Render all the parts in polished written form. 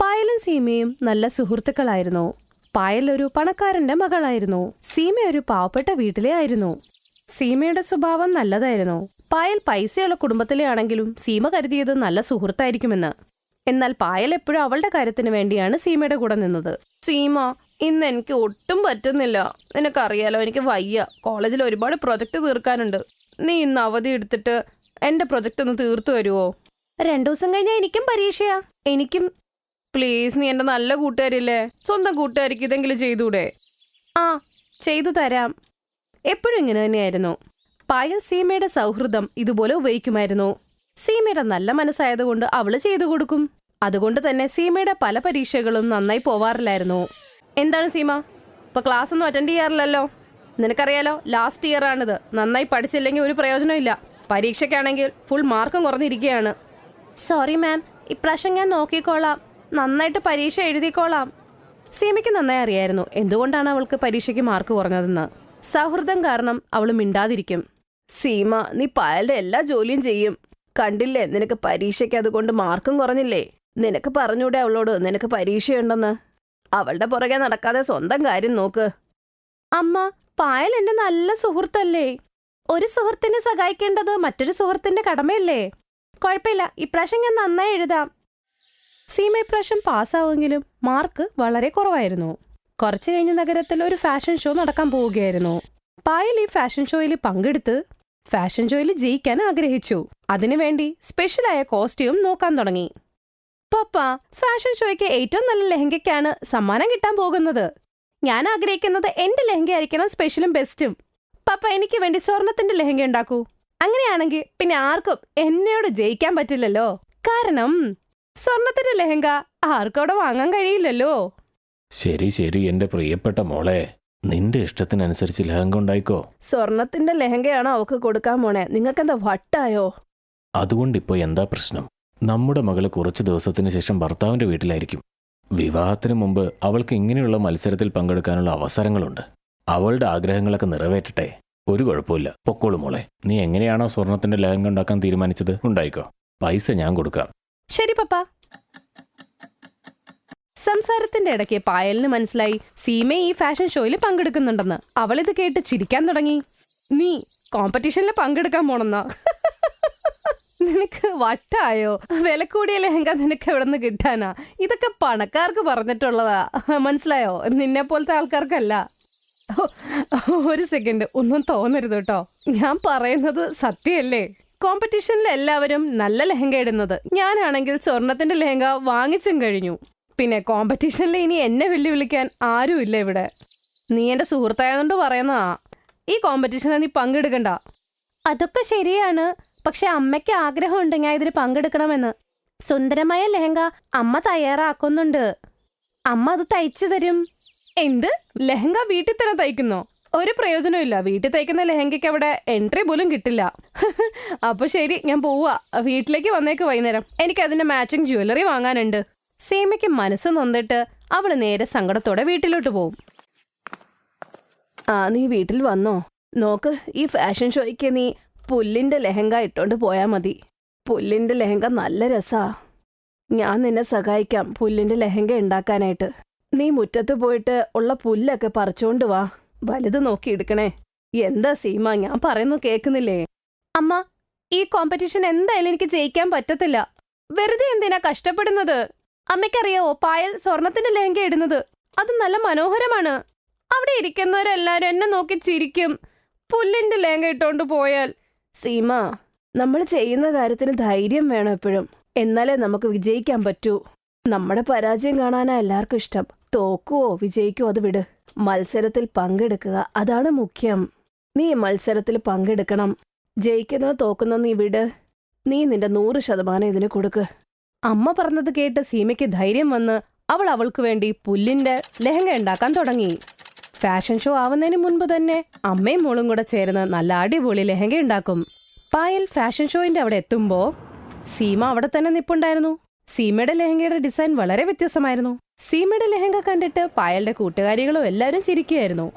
പായലും സീമയും നല്ല സുഹൃത്തുക്കളായിരുന്നു. പായൽ ഒരു പണക്കാരന്റെ മകളായിരുന്നു. സീമ ഒരു പാവപ്പെട്ട വീട്ടിലെ ആയിരുന്നു. സീമയുടെ സ്വഭാവം നല്ലതായിരുന്നു. പായൽ പൈസയുള്ള കുടുംബത്തിലെ ആണെങ്കിലും സീമ കരുതിയത് നല്ല സുഹൃത്തായിരിക്കുമെന്ന്. എന്നാൽ പായൽ എപ്പോഴും അവളുടെ കാര്യത്തിന് വേണ്ടിയാണ് സീമയുടെ കൂടെ നിന്നത്. സീമ, ഇന്ന് എനിക്ക് ഒട്ടും പറ്റുന്നില്ല. നിനക്കറിയാലോ, എനിക്ക് വയ്യ. കോളേജിൽ ഒരുപാട് പ്രൊജക്ട് തീർക്കാനുണ്ട്. നീ ഇന്ന് അവധി എടുത്തിട്ട് എന്റെ പ്രൊജക്ട് ഒന്ന് തീർത്തു തരുമോ? 2 ദിവസം കഴിഞ്ഞാൽ എനിക്കും പരീക്ഷയാ. എനിക്കും. പ്ലീസ്, നീ എന്റെ നല്ല കൂട്ടുകാരില്ലേ? സ്വന്തം കൂട്ടുകാരിക്ക് ഇതെങ്കിലും ചെയ്തൂടെ? ആ, ചെയ്തു തരാം. എപ്പോഴും ഇങ്ങനെ തന്നെയായിരുന്നു. പായൽ സീമയുടെ സൗഹൃദം ഇതുപോലെ ഉപയോഗിക്കുമായിരുന്നു. സീമയുടെ നല്ല മനസ്സായതുകൊണ്ട് അവള് ചെയ്തു കൊടുക്കും. അതുകൊണ്ട് തന്നെ സീമയുടെ പല പരീക്ഷകളും നന്നായി പോവാറില്ലായിരുന്നു. എന്താണ് സീമ, ഇപ്പൊ ക്ലാസ് ഒന്നും അറ്റൻഡ് ചെയ്യാറില്ലല്ലോ? നിനക്കറിയാലോ, ലാസ്റ്റ് ഇയർ ആണിത്. നന്നായി പഠിച്ചില്ലെങ്കിൽ ഒരു പ്രയോജനമില്ല. പരീക്ഷയ്ക്കാണെങ്കിൽ ഫുൾ മാർക്കും കുറഞ്ഞിരിക്കുകയാണ്. സോറി മാം, ഇപ്രാവശ്യം ഞാൻ നോക്കിക്കോളാം. നന്നായിട്ട് പരീക്ഷ എഴുതിക്കോളാം. സീമയ്ക്ക് നന്നായി അറിയായിരുന്നു എന്തുകൊണ്ടാണ് അവൾക്ക് പരീക്ഷയ്ക്ക് മാർക്ക് കുറഞ്ഞതെന്ന്. സൗഹൃദം കാരണം അവൾ മിണ്ടാതിരിക്കും. സീമ, നീ പായലിന്റെ എല്ലാ ജോലിയും ചെയ്യും. കണ്ടില്ലേ, നിനക്ക് പരീക്ഷയ്ക്ക് അതുകൊണ്ട് മാർക്കും കുറഞ്ഞില്ലേ? നിനക്ക് പറഞ്ഞൂടെ അവളോട് നിനക്ക് പരീക്ഷയുണ്ടെന്ന്? അവളുടെ പുറകെ നടക്കാതെ സ്വന്തം കാര്യം നോക്ക്. അമ്മ, പായൽ എന്റെ നല്ല സുഹൃത്തല്ലേ? ഒരു സുഹൃത്തിനെ സഹായിക്കേണ്ടത് മറ്റൊരു സുഹൃത്തിന്റെ കടമയല്ലേ? കുഴപ്പമില്ല, ഇപ്രാവശ്യം ഞാൻ നന്നായി എഴുതാം. സീമ ഇപ്രാവശ്യം പാസ്സാവുമെങ്കിലും മാർക്ക് വളരെ കുറവായിരുന്നു. കുറച്ചു കഴിഞ്ഞ് നഗരത്തിൽ ഒരു ഫാഷൻ ഷോ നടക്കാൻ പോവുകയായിരുന്നു. പായൽ ഈ ഫാഷൻ ഷോയിൽ പങ്കെടുത്ത് ഫാഷൻ ഷോയിൽ ജയിക്കാൻ ആഗ്രഹിച്ചു. അതിനുവേണ്ടി സ്പെഷ്യലായ കോസ്റ്റ്യൂം നോക്കാൻ തുടങ്ങി. പപ്പ, ഫാഷൻ ഷോയ്ക്ക് ഏറ്റവും നല്ല ലെഹങ്കയ്ക്കാണ് സമ്മാനം കിട്ടാൻ പോകുന്നത്. ഞാൻ ആഗ്രഹിക്കുന്നത് എന്റെ ലെഹങ്ക ആയിരിക്കണം സ്പെഷ്യലും ബെസ്റ്റും. പപ്പ, എനിക്ക് വേണ്ടി സ്വർണത്തിന്റെ ലെഹങ്ക ഉണ്ടാക്കൂ. അങ്ങനെയാണെങ്കിൽ പിന്നെ ആർക്കും എന്നോട് ജയിക്കാൻ പറ്റില്ലല്ലോ. കാരണം സ്വർണത്തിന്റെ ലെഹങ്ക ആർക്കവിടെ വാങ്ങാൻ കഴിയില്ലല്ലോ. ശരി ശരി എന്റെ പ്രിയപ്പെട്ട മോളെ, നിന്റെ ഇഷ്ടത്തിനനുസരിച്ച് ലെഹങ്ക ഉണ്ടായിക്കോ. സ്വർണത്തിന്റെ ലെഹങ്കയാണോ അവക്ക് കൊടുക്കാൻ പോണേ? നിങ്ങൾക്കെന്താ വട്ടായോ? അതുകൊണ്ടിപ്പോ എന്താ പ്രശ്നം? നമ്മുടെ മകള് കുറച്ചു ദിവസത്തിന് ശേഷം ഭർത്താവിന്റെ വീട്ടിലായിരിക്കും. വിവാഹത്തിന് മുമ്പ് അവൾക്ക് ഇങ്ങനെയുള്ള മത്സരത്തിൽ പങ്കെടുക്കാനുള്ള അവസരങ്ങളുണ്ട്. അവളുടെ ആഗ്രഹങ്ങളൊക്കെ നിറവേറ്റട്ടെ. ഒരു കുഴപ്പമില്ല, പൊക്കോളൂ മോളെ. നീ എങ്ങനെയാണോ സ്വർണത്തിന്റെ ലെഹങ്ക ഉണ്ടാക്കാൻ തീരുമാനിച്ചത്, ഉണ്ടായിക്കോ. പൈസ ഞാൻ കൊടുക്കാം. ശരി പപ്പ. സംസാരത്തിന്റെ ഇടയ്ക്ക് പായലിന് മനസ്സിലായി സീമ ഈ ഫാഷൻ ഷോയിൽ പങ്കെടുക്കുന്നുണ്ടെന്ന്. അവളിത് കേട്ട് ചിരിക്കാൻ തുടങ്ങി. നീ കോമ്പറ്റീഷനിൽ പങ്കെടുക്കാൻ പോണെന്നാ? നിനക്ക് വട്ടായോ? വില കൂടിയ ലെഹങ്ക നിനക്ക് എവിടെ നിന്ന് കിട്ടാനാ? ഇതൊക്കെ പണക്കാർക്ക് പറഞ്ഞിട്ടുള്ളതാ, മനസ്സിലായോ? നിന്നെ പോലത്തെ ആൾക്കാർക്കല്ല. ഒരു സെക്കൻഡ്, ഒന്നും തോന്നരുത് കേട്ടോ. ഞാൻ പറയുന്നത് സത്യമല്ലേ? കോമ്പറ്റീഷനിൽ എല്ലാവരും നല്ല ലെഹങ്ക ഇടുന്നത്. ഞാനാണെങ്കിൽ സ്വർണത്തിന്റെ ലെഹങ്ക വാങ്ങിച്ചും കഴിഞ്ഞു. പിന്നെ കോമ്പറ്റീഷനിൽ ഇനി എന്നെ വെല്ലുവിളിക്കാൻ ആരുമില്ല ഇവിടെ. നീ എന്റെ സുഹൃത്തായതുകൊണ്ട് പറയുന്നതാ. ഈ കോമ്പറ്റീഷനിൽ നീ പങ്കെടുക്കണ്ട. അതൊക്കെ ശരിയാണ്, പക്ഷെ അമ്മയ്ക്ക് ആഗ്രഹമുണ്ട് ഞാൻ ഇതിൽ പങ്കെടുക്കണമെന്ന്. സുന്ദരമായ ലെഹങ്ക അമ്മ തയ്യാറാക്കുന്നുണ്ട്. അമ്മ അത് തയ്ച്ചു തരും. എന്ത്? ലെഹങ്ക വീട്ടിൽ തന്നെ തയ്ക്കുന്നോ? ഒരു പ്രയോജനമില്ല. വീട്ടിൽ തയ്ക്കുന്ന ലെഹങ്കയ്ക്ക് അവിടെ എൻട്രി പോലും കിട്ടില്ല. അപ്പൊ ശരി, ഞാൻ പോവാ. വീട്ടിലേക്ക് വന്നേക്ക് വൈകുന്നേരം. എനിക്ക് അതിന്റെ മാച്ചിങ് ജ്വല്ലറി വാങ്ങാനുണ്ട്. സീമയ്ക്ക് മനസ്സ് നൊന്നിട്ട് അവള് നേരെ സങ്കടത്തോടെ വീട്ടിലോട്ട് പോവും. നീ വീട്ടിൽ വന്നോ? നോക്ക്, ഈ ഫാഷൻ ഷോയ്ക്ക് നീ പുല്ലിന്റെ ലെഹങ്ക ഇട്ടോണ്ട് പോയാ മതി. പുല്ലിന്റെ ലെഹങ്ക നല്ല രസാ. ഞാൻ നിന്നെ സഹായിക്കാം പുല്ലിന്റെ ലെഹങ്ക ഉണ്ടാക്കാനായിട്ട്. നീ മുറ്റത്ത് പോയിട്ട് ഉള്ള പുല്ലൊക്കെ പറിച്ചോണ്ട് വാ. വലുത് നോക്കി എടുക്കണേ. എന്താ സീമ, ഞാൻ പറയുന്നു കേൾക്കുന്നില്ലേ? അമ്മ, ഈ കോമ്പറ്റീഷൻ എന്തായാലും എനിക്ക് ജയിക്കാൻ പറ്റത്തില്ല. വെറുതെ എന്തിനാ കഷ്ടപ്പെടുന്നത്? അമ്മയ്ക്കറിയാവോ പായൽ സ്വർണത്തിന്റെ ലെഹങ്ക ഇടുന്നത്? അത് നല്ല മനോഹരമാണ്. അവിടെ ഇരിക്കുന്നവരെല്ലാരും എന്നെ നോക്കി ചിരിക്കും. പുല്ലിന്റെ ലെഹങ്ക ഇട്ടോണ്ട് പോയാൽ. സീമ, നമ്മൾ ചെയ്യുന്ന കാര്യത്തിന് ധൈര്യം വേണം എപ്പോഴും. എന്നാലേ നമുക്ക് വിജയിക്കാൻ പറ്റൂ. നമ്മുടെ പരാജയം കാണാനാ എല്ലാവർക്കും ഇഷ്ടം. തോക്കുവോ വിജയിക്കുവോ അത് വിട്. മത്സരത്തിൽ പങ്കെടുക്കുക, അതാണ് മുഖ്യം. നീ മത്സരത്തിൽ പങ്കെടുക്കണം. ജയിക്കുന്നോ തോക്കുന്നോ നീ വിട്. നീ നിന്റെ 100% ഇതിന് കൊടുക്ക്. അമ്മ പറഞ്ഞത് കേട്ട് സീമയ്ക്ക് ധൈര്യം വന്ന് അവൾ അവൾക്ക് വേണ്ടി പുല്ലിന്റെ ലെഹങ്ക ഉണ്ടാക്കാൻ തുടങ്ങി. ഫാഷൻ ഷോ ആവുന്നതിന് മുൻപ് തന്നെ അമ്മയും മോളും കൂടെ ചേർന്ന് നല്ല അടിപൊളി ലെഹങ്ക ഉണ്ടാക്കും. പായൽ ഫാഷൻ ഷോയിന്റെ അവിടെ എത്തുമ്പോ സീമ അവിടെ തന്നെ നിപ്പുണ്ടായിരുന്നു. സീമയുടെ ലെഹങ്കയുടെ ഡിസൈൻ വളരെ വ്യത്യസ്തമായിരുന്നു. സീമയുടെ ലെഹങ്ക കണ്ടിട്ട് പായലിന്റെ കൂട്ടുകാരികളും എല്ലാവരും ചിരിക്കുകയായിരുന്നു.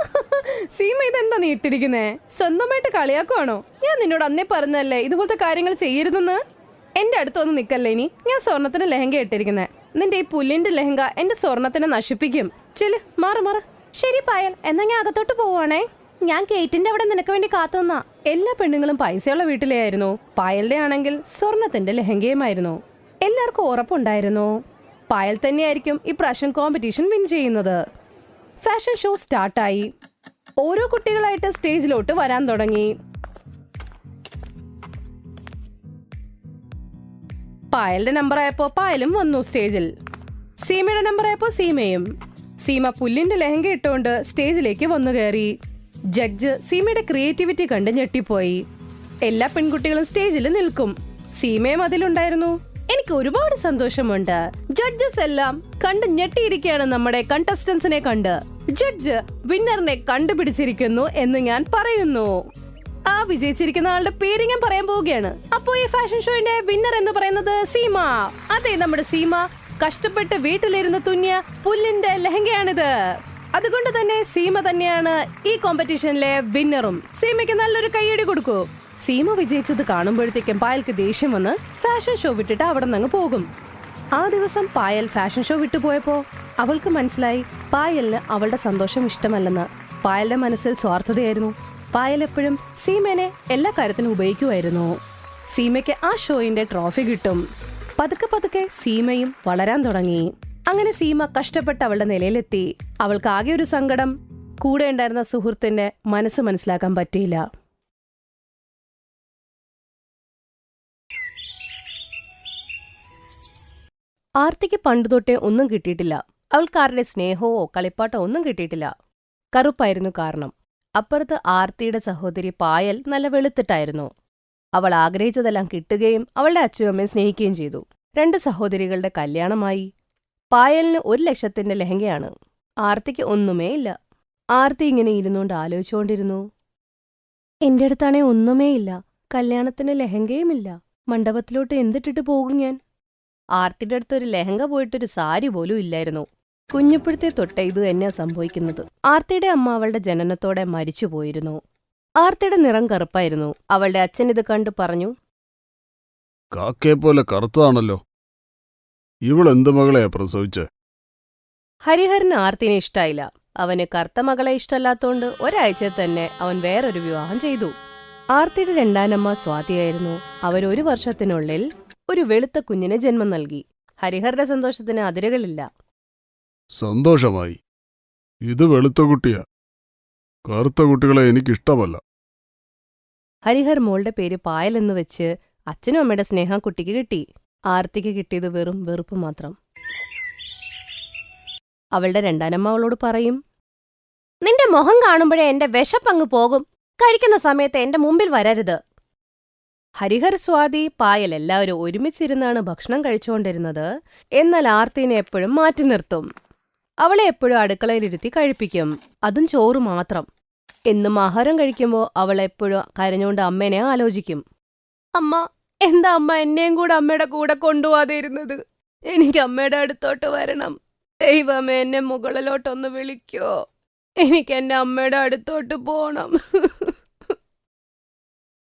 സീമ, ഇതെന്താ നീ ഇട്ടിരിക്കുന്നേ? സ്വന്തമായിട്ട് കളിയാക്കുവാണോ? ഞാൻ നിന്നോട് അന്നേ പറഞ്ഞല്ലേ ഇതുപോലത്തെ കാര്യങ്ങൾ ചെയ്യരുതെന്ന്. എന്റെ അടുത്തൊന്നും നിക്കല്ലേ ഇനി. ഞാൻ സ്വർണത്തിന് ലെഹങ്ക ഇട്ടിരിക്കുന്നേ. നിന്റെ ഈ പുല്ലിന്റെ ലെഹങ്ക എന്റെ സ്വർണത്തിനെ നശിപ്പിക്കും. ചെല്, മാറ്. ശരി പായൽ, എന്നാ ഞാൻ അകത്തോട്ട് പോവാണേ. ഞാൻ ഗേറ്റിന്റെ അവിടെ നിനക്ക് വേണ്ടി കാത്തുനിന്ന. എല്ലാ പെണ്ണുങ്ങളും പൈസയുള്ള വീട്ടിലേ ആയിരുന്നു. പായലിന്റെ ആണെങ്കിൽ സ്വർണത്തിന്റെ ലെഹങ്കയുമായിരുന്നു. എല്ലാവർക്കും ഉറപ്പുണ്ടായിരുന്നു പായൽ തന്നെയായിരിക്കും ഈ പ്രാവശ്യം കോമ്പറ്റീഷൻ വിൻ ചെയ്യുന്നത്. ഫാഷൻ ഷോ സ്റ്റാർട്ടായി. ഓരോ കുട്ടികളായിട്ട് സ്റ്റേജിലോട്ട് വരാൻ തുടങ്ങി. പായലിന്റെ നമ്പർ ആയപ്പോ പായലും വന്നു സ്റ്റേജിൽ. സീമയുടെ നമ്പർ ആയപ്പോ സീമയും. സീമ പുല്ലിന്റെ ലെഹങ്ക ഇട്ടുകൊണ്ട് സ്റ്റേജിലേക്ക് വന്നു കയറി. ജഡ്ജ് സീമയുടെ ക്രിയേറ്റിവിറ്റി കണ്ട് ഞെട്ടിപ്പോയി. എല്ലാ പെൺകുട്ടികളും സ്റ്റേജിൽ നിൽക്കും. സീമയും അതിലുണ്ടായിരുന്നു. എനിക്ക് ഒരുപാട് സന്തോഷമുണ്ട്. ജഡ്ജസ് എല്ലാം കണ്ട് ഞെട്ടിയിരിക്കുകയാണ് നമ്മുടെ കണ്ടസ്റ്റൻസിനെ കണ്ട്. ജഡ്ജ് വിന്നറിനെ കണ്ടുപിടിച്ചിരിക്കുന്നു എന്ന് ഞാൻ പറയുന്നു. ആ വിജയിച്ചിരിക്കുന്ന ആളുടെ പേര് ഞാൻ പറയാൻ പോവുകയാണ്. അപ്പോ ഈ ഫാഷൻ ഷോയുടെ വിന്നർ എന്ന് പറയുന്നത് സീമ. അതെ, നമ്മുടെ സീമ കഷ്ടപ്പെട്ട് വീട്ടിലിരുന്ന് തുന്നിയ പുല്ലിന്റെ ലെഹങ്കയാണിത്. അതുകൊണ്ട് തന്നെ സീമ തന്നെയാണ് ഈ കോമ്പറ്റീഷനിലെ വിന്നറും. സീമയ്ക്ക് നല്ലൊരു കൈയടി കൊടുക്കൂ. സീമ വിജയിച്ചത് കാണുമ്പോഴത്തേക്കും പായൽക്ക് ദേഷ്യം വന്ന് ഫാഷൻ ഷോ വിട്ടിട്ട് അവിടെ നിന്ന് പോകും. ആ ദിവസം പായൽ ഫാഷൻ ഷോ വിട്ടുപോയപ്പോ അവൾക്ക് മനസ്സിലായി പായലിന് അവളുടെ സന്തോഷം ഇഷ്ടമല്ലെന്ന്. പായലിന്റെ മനസ്സിൽ സ്വാർത്ഥതയായിരുന്നു. പായൽ എപ്പോഴും സീമേനെ എല്ലാ കാര്യത്തിനും ഉപയോഗിക്കുമായിരുന്നു. സീമയ്ക്ക് ആ ഷോയിന്റെ ട്രോഫി കിട്ടും. പതുക്കെ സീമയും വളരാൻ തുടങ്ങി. അങ്ങനെ സീമ കഷ്ടപ്പെട്ട് അവളുടെ നിലയിലെത്തി. അവൾക്ക് ആകെ ഒരു സങ്കടം, കൂടെ ഉണ്ടായിരുന്ന സുഹൃത്തിന്റെ മനസ്സ് മനസ്സിലാക്കാൻ പറ്റിയില്ല. ആർത്തിക്ക് പണ്ടുതൊട്ടേ ഒന്നും കിട്ടിയിട്ടില്ല. അവൾക്കാരുടെ സ്നേഹമോ കളിപ്പാട്ടോ ഒന്നും കിട്ടിയിട്ടില്ല. കറുപ്പായിരുന്നു കാരണം. അപ്പുറത്ത് ആർത്തിയുടെ സഹോദരി പായൽ നല്ല വെളുത്തിട്ടായിരുന്നു. അവൾ ആഗ്രഹിച്ചതെല്ലാം കിട്ടുകയും അവളുടെ അച്ഛനും അമ്മയും സ്നേഹിക്കുകയും ചെയ്തു. 2 സഹോദരികളുടെ കല്യാണമായി. പായലിന് 1,00,000 ലെഹങ്കയാണ്. ആർത്തിക്ക് ഒന്നുമേ ഇല്ല. ആർത്തി ഇങ്ങനെ ഇരുന്നുകൊണ്ട് ആലോചിച്ചുകൊണ്ടിരുന്നു. എന്റെ അടുത്താണേ ഒന്നുമേ ഇല്ല. കല്യാണത്തിന് ലെഹങ്കയുമില്ല. മണ്ഡപത്തിലോട്ട് എന്തിട്ടിട്ട് പോകും ഞാൻ? ആർത്തിയുടെ അടുത്ത് ഒരു ലെഹങ്ക പോയിട്ടൊരു സാരി പോലും ഇല്ലായിരുന്നു. കുഞ്ഞിപ്പഴത്തെ തൊട്ടേ ഇത് തന്നെയാ സംഭവിക്കുന്നത്. ആർത്തിയുടെ അമ്മ അവളുടെ ജനനത്തോടെ മരിച്ചുപോയിരുന്നു. ആർത്തിയുടെ നിറം കറുപ്പായിരുന്നു. അവളുടെ അച്ഛൻ ഇത് കണ്ടു പറഞ്ഞു, കാക്കയെ പോലെ കറുത്തതാണല്ലോ. ഇവളെന്ത് മകളെയാ പ്രസവിച്ചേ? ഹരിഹരന് ആർത്തിനെ ഇഷ്ടായില്ല. അവന് കറുത്ത മകളെ ഇഷ്ടമല്ലാത്തോണ്ട് ഒരാഴ്ച തന്നെ അവൻ വേറൊരു വിവാഹം ചെയ്തു. ആർത്തിയുടെ രണ്ടാനമ്മ സ്വാതിയായിരുന്നു. അവർ1 വർഷത്തിനുള്ളിൽ ഒരു വെളുത്ത കുഞ്ഞിന് ജന്മം നൽകി. ഹരിഹരുടെ സന്തോഷത്തിന് അതിരുകളില്ല. സന്തോഷമായി. ഇത് വെളുത്ത കുട്ടിയാ. കറുത്ത കുട്ടികളെ എനിക്കിഷ്ടമല്ല. ഹരിഹർ മോളുടെ പേര് പായൽ എന്ന് വെച്ച് അച്ഛനും അമ്മയുടെ സ്നേഹം കുട്ടിക്ക് കിട്ടി. ആർത്തിക്ക് കിട്ടിയത് വെറും വെറുപ്പ് മാത്രം. അവളുടെ രണ്ടാനമ്മ അവളോട് പറയും, നിന്റെ മുഖം കാണുമ്പോഴേ എന്റെ വിശപ്പങ്ങ് പോകും. കഴിക്കുന്ന സമയത്ത് എന്റെ മുമ്പിൽ വരരുത്. ഹരിഹർ, സ്വാതി, പായൽ എല്ലാവരും ഒരുമിച്ചിരുന്നാണ് ഭക്ഷണം കഴിച്ചുകൊണ്ടിരുന്നത്. എന്നാൽ ആർത്തിനെ എപ്പോഴും മാറ്റി നിർത്തും. അവളെ എപ്പോഴും അടുക്കളയിലിരുത്തി കഴിപ്പിക്കും. അതും ചോറ് മാത്രം. എന്നും ആഹാരം കഴിക്കുമ്പോൾ അവൾ എപ്പോഴും കരഞ്ഞുകൊണ്ട് അമ്മേനെ ആലോചിക്കും. അമ്മ, എന്താ അമ്മ എന്നെയും കൂടെ അമ്മയുടെ കൂടെ കൊണ്ടുപോകാതെ ഇരുന്നത്? എനിക്ക് അമ്മയുടെ അടുത്തോട്ട് വരണം. ദൈവമേ, എന്നെ മുകളിലോട്ടൊന്ന് വിളിക്കോ. എനിക്ക് എന്റെ അമ്മയുടെ അടുത്തോട്ട് പോണം.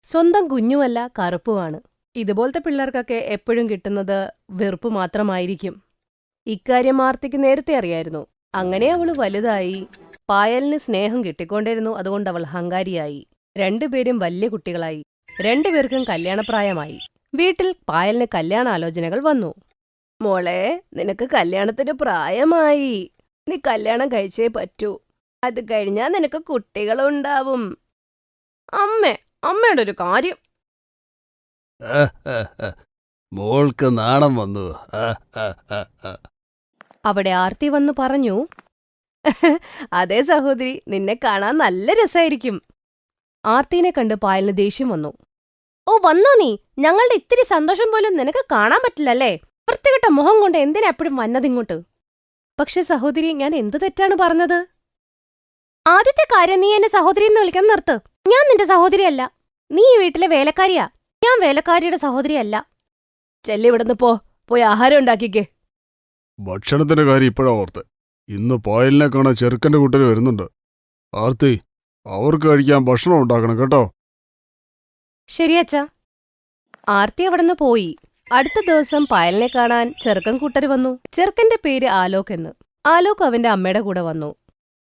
സ്വന്തം കുഞ്ഞുമല്ല, കറുപ്പുമാണ്. ഇതുപോലത്തെ പിള്ളേർക്കൊക്കെ എപ്പോഴും കിട്ടുന്നത് വെറുപ്പ് മാത്രമായിരിക്കും. ഇക്കാര്യം ആർത്തിക്ക് നേരത്തെ അറിയായിരുന്നു. അങ്ങനെ അവള് വലുതായി. പായലിന് സ്നേഹം കിട്ടിക്കൊണ്ടിരുന്നു. അതുകൊണ്ട് അവൾ അഹങ്കാരിയായി. 2 പേരും വലിയ കുട്ടികളായി. 2 പേർക്കും കല്യാണപ്രായമായി. വീട്ടിൽ പായലിന് കല്യാണാലോചനകൾ വന്നു. മോളെ, നിനക്ക് കല്യാണത്തിന് പ്രായമായി. നീ കല്യാണം കഴിച്ചേ പറ്റൂ. അത് കഴിഞ്ഞാ നിനക്ക് കുട്ടികളുണ്ടാവും. അമ്മയുടെ ഒരു കാര്യം. മോൾക്ക് നാണം വന്നു. അവിടെ ആർത്തി വന്നു പറഞ്ഞു, അതെ സഹോദരി, നിന്നെ കാണാൻ നല്ല രസായിരിക്കും. ആർത്തിനെ കണ്ട് പായലിന് ദേഷ്യം വന്നു. ഓ, വന്നോ നീ? ഞങ്ങളുടെ ഇത്തിരി സന്തോഷം പോലും നിനക്ക് കാണാൻ പറ്റില്ലല്ലേ? വൃത്തികെട്ട മുഖം കൊണ്ട് എന്തിനാ എപ്പോഴും വന്നതിങ്ങോട്ട്? പക്ഷെ സഹോദരി, ഞാൻ എന്ത് തെറ്റാണ് പറഞ്ഞത്? ആദ്യത്തെ കാര്യം, നീ എന്നെ സഹോദരി എന്ന് വിളിക്കാൻ നിർത്ത്. ഞാൻ നിന്റെ സഹോദരിയല്ല. നീ ഈ വീട്ടിലെ വേലക്കാരിയാ. ഞാൻ വേലക്കാരിയുടെ സഹോദരിയല്ല. ചെല്ലിവിടുന്ന് പോയി ആഹാരം ഉണ്ടാക്കിക്കേ. ഭക്ഷണത്തിന്റെ കാര്യം ഇപ്പോഴാ ഓർത്തെ. ഇന്ന് പായലിനെ കാണാൻ ചെറുക്കന്റെ കൂട്ടര് വരുന്നുണ്ട്. ആർത്തി, അവർക്ക് കഴിക്കാൻ ഭക്ഷണം ഉണ്ടാക്കണം കേട്ടോ. ശരിയച്ചാ. ആർത്തി അവിടുന്ന് പോയി. അടുത്ത ദിവസം പായലിനെ കാണാൻ ചെറുക്കൻ കൂട്ടർ വന്നു. ചെറുക്കന്റെ പേര് ആലോക് എന്ന്. ആലോക് അവന്റെ അമ്മയുടെ കൂടെ വന്നു.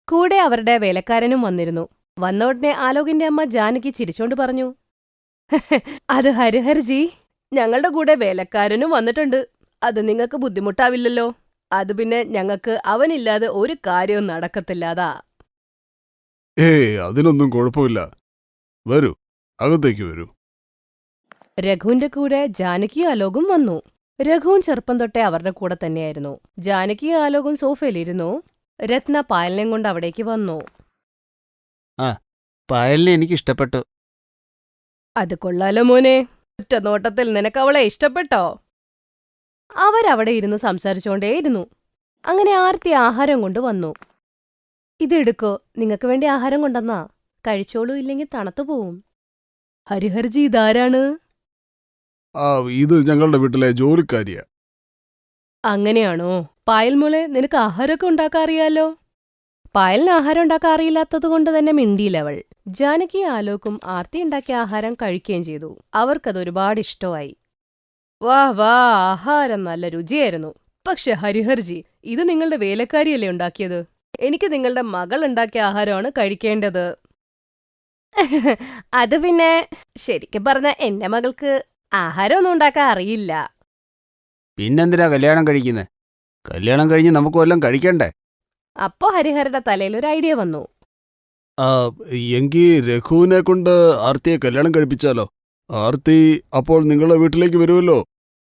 കൂടെ അവരുടെ വേലക്കാരനും വന്നിരുന്നു. വന്ന ഉടനെ ആലോകിന്റെ അമ്മ ജാനകി ചിരിച്ചോണ്ട് പറഞ്ഞു, അത് ഹരിഹർജി, ഞങ്ങളുടെ കൂടെ വേലക്കാരനും വന്നിട്ടുണ്ട്. അത് നിങ്ങൾക്ക് ബുദ്ധിമുട്ടാവില്ലല്ലോ. അത് പിന്നെ ഞങ്ങൾക്ക് അവനില്ലാതെ ഒരു കാര്യവും നടക്കത്തില്ലാതാ. അതിനൊന്നും കുഴപ്പമില്ല. വരൂ, അകത്തേക്ക് വരൂ. രഘുവിന്റെ കൂടെ ജാനകിയും ആലോകും വന്നു. രഘുവും ചെറുപ്പം തൊട്ടേ അവരുടെ കൂടെ തന്നെയായിരുന്നു. ജാനകിയും ആലോകും സോഫയിലിരുന്നു. രത്ന പായലിനെയും കൊണ്ട് അവിടേക്ക് വന്നു. പായലിനെ എനിക്ക് ഇഷ്ടപ്പെട്ടു. അത് കൊള്ളാലോ മോനെ, ഒറ്റ നോട്ടത്തിൽ നിനക്ക് അവളെ ഇഷ്ടപ്പെട്ടോ? അവരവിടെ ഇരുന്ന് സംസാരിച്ചോണ്ടേയിരുന്നു. അങ്ങനെ ആർത്തി ആഹാരം കൊണ്ട് വന്നു. ഇതെടുക്കോ, നിങ്ങൾക്ക് വേണ്ടി ആഹാരം കൊണ്ടെന്നാ. കഴിച്ചോളൂ, ഇല്ലെങ്കിൽ തണുത്തു പോവും. ഹരിഹർജി, ഇതാരാണ്? ഇത് ഞങ്ങളുടെ വീട്ടിലെ ജോലിക്കാരിയാ. അങ്ങനെയാണോ? പായൽ മോളെ, നിനക്ക് ആഹാരമൊക്കെ ഉണ്ടാക്കാറിയാലോ? പായലിന് ആഹാരം ഉണ്ടാക്കാൻ അറിയില്ലാത്തതുകൊണ്ട് തന്നെ മിണ്ടിയില്ലവൾ. ജാനകി ആലോക്കും ആർത്തി ഉണ്ടാക്കിയ ആഹാരം കഴിക്കുകയും ചെയ്തു. അവർക്കത് ഒരുപാട് ഇഷ്ടമായി. വാ വാ, ആഹാരം നല്ല രുചിയായിരുന്നു. പക്ഷെ ഹരിഹർജി, ഇത് നിങ്ങളുടെ വേലക്കാരിയല്ലേ ഉണ്ടാക്കിയത്? എനിക്ക് നിങ്ങളുടെ മകൾ ഉണ്ടാക്കിയ ആഹാരമാണ് കഴിക്കേണ്ടത്. അത് പിന്നെ ശരിക്കും പറഞ്ഞ എന്റെ മകൾക്ക് ആഹാരമൊന്നും ഉണ്ടാക്കാൻ അറിയില്ല. പിന്നെന്തിനാ കല്യാണം കഴിക്കുന്നത്? കല്യാണം കഴിഞ്ഞ് നമുക്ക് വല്ലതും കഴിക്കണ്ടേ? അപ്പോ ഹരിഹരുടെ തലയിൽ ഒരു ഐഡിയ വന്നു. എങ്കിൽ രഘുവിനെ കൊണ്ട് ആർത്തിയെ കല്യാണം കഴിപ്പിച്ചാലോ? ആർത്തി അപ്പോൾ നിങ്ങളുടെ വീട്ടിലേക്ക് വരുമല്ലോ.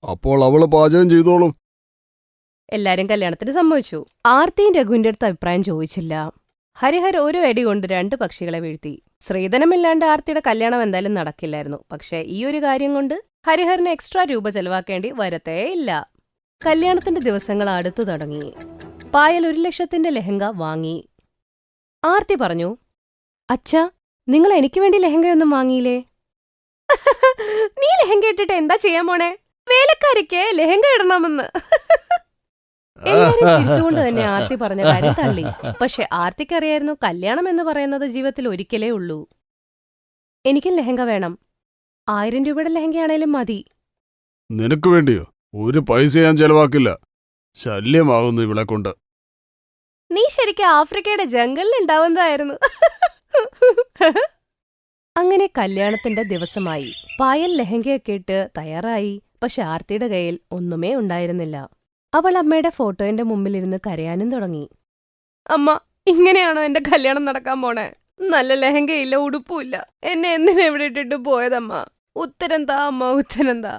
അപ്പോൾ അവള് പാചകം ചെയ്തോളും. എല്ലാരും കല്യാണത്തിന് സമ്മതിച്ചു. ആർത്തിയും രഘുവിന്റെ അടുത്ത് അഭിപ്രായം ചോദിച്ചില്ല. ഹരിഹർ ഒരു അടി കൊണ്ട് 2 പക്ഷികളെ വീഴ്ത്തി. ശ്രീധനമില്ലാണ്ട് ആർത്തിയുടെ കല്യാണം എന്തായാലും നടക്കില്ലായിരുന്നു. പക്ഷെ ഈ ഒരു കാര്യം കൊണ്ട് ഹരിഹറിന് എക്സ്ട്രാ രൂപ ചെലവാക്കേണ്ടി വരത്തേയില്ല. കല്യാണത്തിന്റെ ദിവസങ്ങൾ അടുത്തു തുടങ്ങി. പായൽ 1,00,000 ലെഹങ്ക വാങ്ങി. ആർത്തി പറഞ്ഞു, അച്ഛാ, നിങ്ങൾ എനിക്ക് വേണ്ടി ലെഹങ്കയൊന്നും വാങ്ങിയില്ലേ? നീ ലെഹങ്ക ഇട്ടിട്ട് എന്താ ചെയ്യാൻ പോണേ? വേലക്കാരിക്ക് ലെഹങ്ക ഇടണമെന്ന്. എല്ലാരും ചിരിച്ചുകൊണ്ട് തന്നെ ആർത്തി പറഞ്ഞ കാര്യം തള്ളി. പക്ഷെ ആർത്തിക്കറിയായിരുന്നു, കല്യാണം എന്ന് പറയുന്നത് ജീവിതത്തിൽ ഒരിക്കലേ ഉള്ളൂ. എനിക്കും ലെഹങ്ക വേണം. 1000 രൂപയുടെ ലെഹങ്കയാണേലും മതി. നിനക്ക് വേണ്ടിയോ? ഒരു പൈസ ഞാൻ ചെലവാക്കില്ല. ശല്യമാകുന്നു ഇവളെ കൊണ്ട്. നീ ശരിക്കും ആഫ്രിക്കയുടെ ജംഗലിൽ ഉണ്ടാവുന്നതായിരുന്നു. അങ്ങനെ കല്യാണത്തിന്റെ ദിവസമായി. പായൽ ലെഹങ്കയൊക്കെ ഇട്ട് തയ്യാറായി. പക്ഷെ ആർത്തിയുടെ കയ്യിൽ ഒന്നുമേ ഉണ്ടായിരുന്നില്ല. അവൾ അമ്മയുടെ ഫോട്ടോയുടെ മുമ്പിലിരുന്ന് കരയാനും തുടങ്ങി. അമ്മ, ഇങ്ങനെയാണോ എന്റെ കല്യാണം നടക്കാൻ പോണേ? നല്ല ലെഹങ്കയില്ല, ഉടുപ്പുമില്ല. എന്നെ എന്തിനാ എവിടെ ഇട്ടിട്ട് പോയതമ്മ? ഉത്തരം താ അമ്മ, ഉത്തരം താ.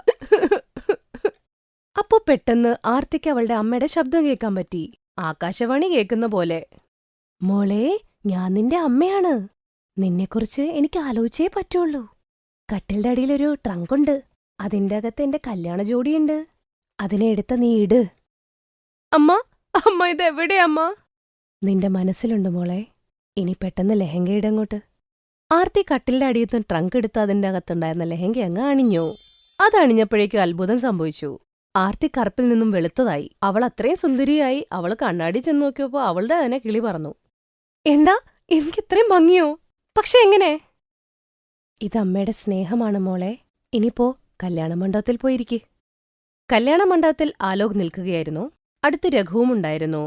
അപ്പോ പെട്ടെന്ന് ആർത്തിക്ക് അവളുടെ അമ്മയുടെ ശബ്ദം കേൾക്കാൻ പറ്റി. ആകാശവാണി കേൾക്കുന്ന പോലെ. മോളെ, ഞാൻ നിന്റെ അമ്മയാണ്. നിന്നെക്കുറിച്ച് എനിക്ക് ആലോചിച്ചേ പറ്റുള്ളൂ. കട്ടിലിന്റെ അടിയിലൊരു ട്രങ്കുണ്ട്. അതിന്റെ അകത്ത് എന്റെ കല്യാണ ജോഡിയുണ്ട്. അതിനെ എടുത്ത നീ ഇട്. അമ്മ, അമ്മ ഇതെവിടെയാ അമ്മ? നിന്റെ മനസ്സിലുണ്ട് മോളെ. ഇനി പെട്ടെന്ന് ലെഹങ്ക ഇടങ്ങോട്ട്. ആർത്തി കട്ടിലിന്റെ അടിയിൽ നിന്ന് ട്രങ്ക് എടുത്ത് അതിന്റെ അകത്തുണ്ടായിരുന്ന ലെഹങ്ക അങ്ങ് അണിഞ്ഞു. അതണിഞ്ഞപ്പോഴേക്കും അത്ഭുതം സംഭവിച്ചു. ആർത്തി കറുപ്പിൽ നിന്നും വെളുത്തതായി. അവൾ അത്രയും സുന്ദരിയായി. അവൾ കണ്ണാടി ചെന്ന് നോക്കിയപ്പോ അവളുടെ തന്നെ കിളി പറന്നു. എന്താ, എനിക്ക് ഇത്രയും ഭംഗിയോ? പക്ഷെ എങ്ങനെ? ഇതമ്മയുടെ സ്നേഹമാണ് മോളെ. ഇനിപ്പോ കല്യാണ മണ്ഡപത്തിൽ പോയിരിക്കെ. കല്യാണ മണ്ഡപത്തിൽ ആലോക് നിൽക്കുകയായിരുന്നു. അടുത്ത് രഘുവും ഉണ്ടായിരുന്നു.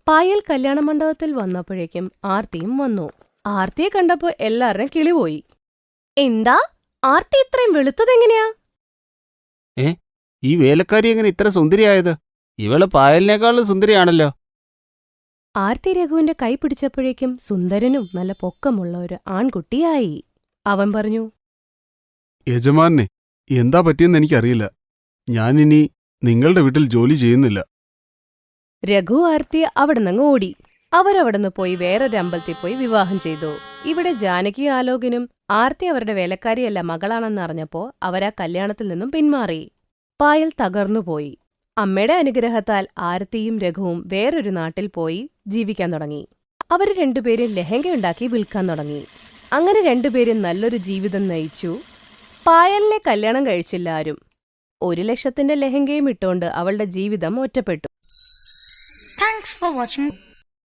പായൽ കല്യാണ മണ്ഡപത്തിൽ വന്നപ്പോഴേക്കും ആർത്തിയും വന്നു. ആർത്തിയെ കണ്ടപ്പോ എല്ലാവരുടെയും കിളിപോയി. എന്താ, ആർത്തി ഇത്രയും വെളുത്തതെങ്ങനെയാ? ഈ വേലക്കാരി എങ്ങനെ ഇത്ര സുന്ദരിയായത്? ഇവള് പായലിനേക്കാളും സുന്ദരിയാണല്ലോ. ആർത്തി രഘുവിന്റെ കൈ പിടിച്ചപ്പോഴേക്കും സുന്ദരനും നല്ല പൊക്കമുള്ള ഒരു ആൺകുട്ടിയായി. അവൻ പറഞ്ഞു, യജമാനെ, എന്താ പറ്റിയെന്ന് എനിക്കറിയില്ല. ഞാനിനി നിങ്ങളുടെ വീട്ടിൽ ജോലി ചെയ്യുന്നില്ല. രഘു ആർത്തി അവിടുന്നങ്ങ് ഓടി. അവരവിടുന്ന് പോയി വേറൊരു അമ്പലത്തിൽ പോയി വിവാഹം ചെയ്തു. ഇവിടെ ജാനകി ആലോകിനും ആർത്തി അവരുടെ വേലക്കാരിയല്ല മകളാണെന്നറിഞ്ഞപ്പോ അവരാ കല്യാണത്തിൽ നിന്നും പിന്മാറി. പായൽ തകർന്നുപോയി. അമ്മയുടെ അനുഗ്രഹത്താൽ ആരത്തിയും രഘുവും വേറൊരു നാട്ടിൽ പോയി ജീവിക്കാൻ തുടങ്ങി. അവര് രണ്ടുപേരും ലെഹങ്കയുണ്ടാക്കി വിൽക്കാൻ തുടങ്ങി. അങ്ങനെ രണ്ടുപേരും നല്ലൊരു ജീവിതം നയിച്ചു. പായലിനെ കല്യാണം കഴിച്ചില്ല ആരും. 1,00,000 ലെഹങ്കയും ഇട്ടുകൊണ്ട് അവളുടെ ജീവിതം ഒറ്റപ്പെട്ടു. Thanks for watching.